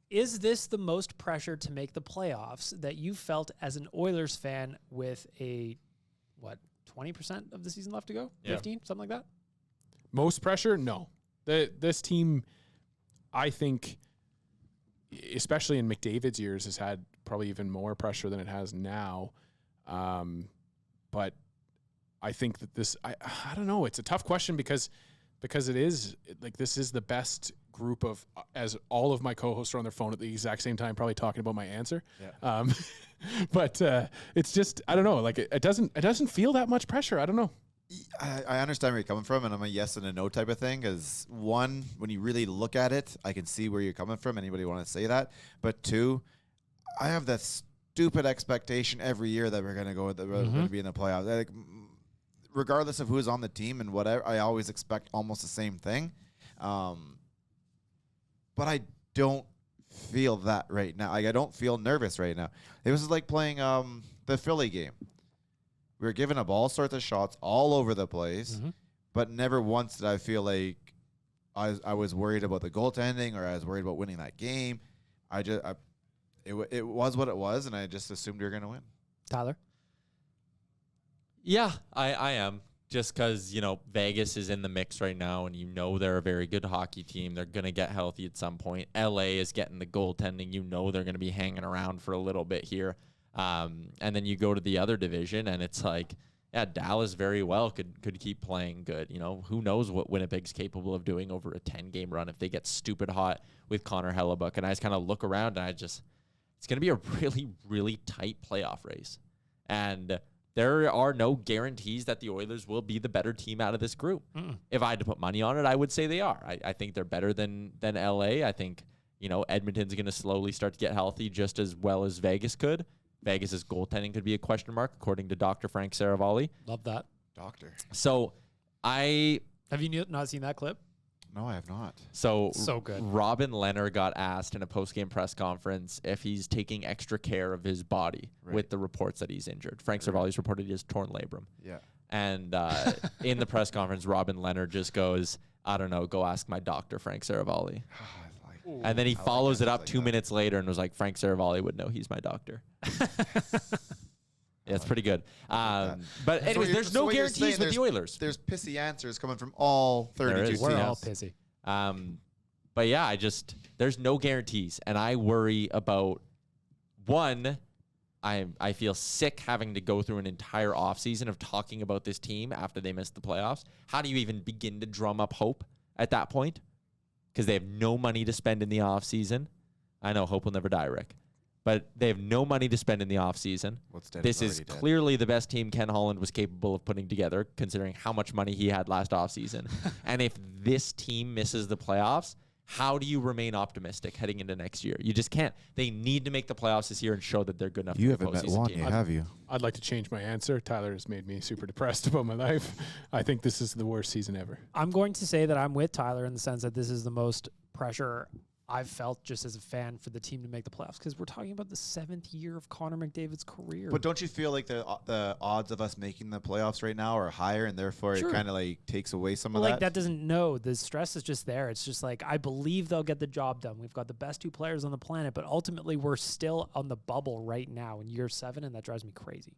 Is this the most pressure to make the playoffs that you felt as an Oilers fan with 20% of the season left to go? 15, something like that? Most pressure? No. This team, I think, especially in McDavid's years, has had probably even more pressure than it has now. But I think that this, I don't know. It's a tough question because it is like, this is the best group of, as all of my co-hosts are on their phone at the exact same time, probably talking about my answer. Yeah. But it's just, I don't know. Like it doesn't feel that much pressure. I don't know. I understand where you're coming from, and I'm a yes and a no type of thing. Because one, when you really look at it, I can see where you're coming from. Anybody want to say that? But two, I have that stupid expectation every year that we're going to go, that we're going to be in the playoffs. Like, regardless of who's on the team and whatever, I always expect almost the same thing. But I don't feel that right now. Like, I don't feel nervous right now. It was like playing the Philly game. We were giving up all sorts of shots all over the place, but never once did I feel like I was worried about the goaltending or I was worried about winning that game. It was what it was, and I just assumed we were going to win. Tyler? Yeah, I am. Just because, Vegas is in the mix right now, and they're a very good hockey team. They're going to get healthy at some point. LA is getting the goaltending. They're going to be hanging around for a little bit here. And then you go to the other division, and it's like, yeah, Dallas very well could keep playing good. Who knows what Winnipeg's capable of doing over a 10-game run if they get stupid hot with Connor Hellebuck. And I just kind of look around, and it's going to be a really, really tight playoff race. And there are no guarantees that the Oilers will be the better team out of this group. If I had to put money on it, I would say they are. I think they're better than LA. I think, Edmonton's going to slowly start to get healthy just as well as Vegas could. Vegas' goaltending could be a question mark, according to Dr. Frank Saravalli. Love that. Doctor. So Have you not seen that clip? No, I have not. So good. Robin Leonard got asked in a post-game press conference if he's taking extra care of his body with the reports that he's injured. Frank Saravalli's reported he has torn labrum. Yeah. And in the press conference, Robin Leonard just goes, I don't know, go ask my doctor, Frank Saravalli. And then he follows it up 2 minutes later and was like, Frank Saravalli would know he's my doctor. Yeah, it's pretty good. But anyways, there's no guarantees with the Oilers. There's pissy answers coming from all 32 teams. We're all pissy. But yeah, there's no guarantees. And I worry about, one, I feel sick having to go through an entire offseason of talking about this team after they missed the playoffs. How do you even begin to drum up hope at that point? Because they have no money to spend in the offseason. I know hope will never die, Rick. But they have no money to spend in the offseason. This is clearly the best team Ken Holland was capable of putting together, considering how much money he had last offseason. And if this team misses the playoffs, how do you remain optimistic heading into next year? You just can't. They need to make the playoffs this year and show that they're good enough. You haven't met one, have you? I'd like to change my answer. Tyler has made me super depressed about my life. I think this is the worst season ever. I'm going to say that I'm with Tyler in the sense that this is the most pressure I've felt just as a fan for the team to make the playoffs, because we're talking about the 7th year of Connor McDavid's career. But don't you feel like the odds of us making the playoffs right now are higher, and therefore it kind of like takes away some of that? Like, that doesn't know. The stress is just there. It's just like, I believe they'll get the job done. We've got the best 2 players on the planet, but ultimately we're still on the bubble right now in year 7, and that drives me crazy.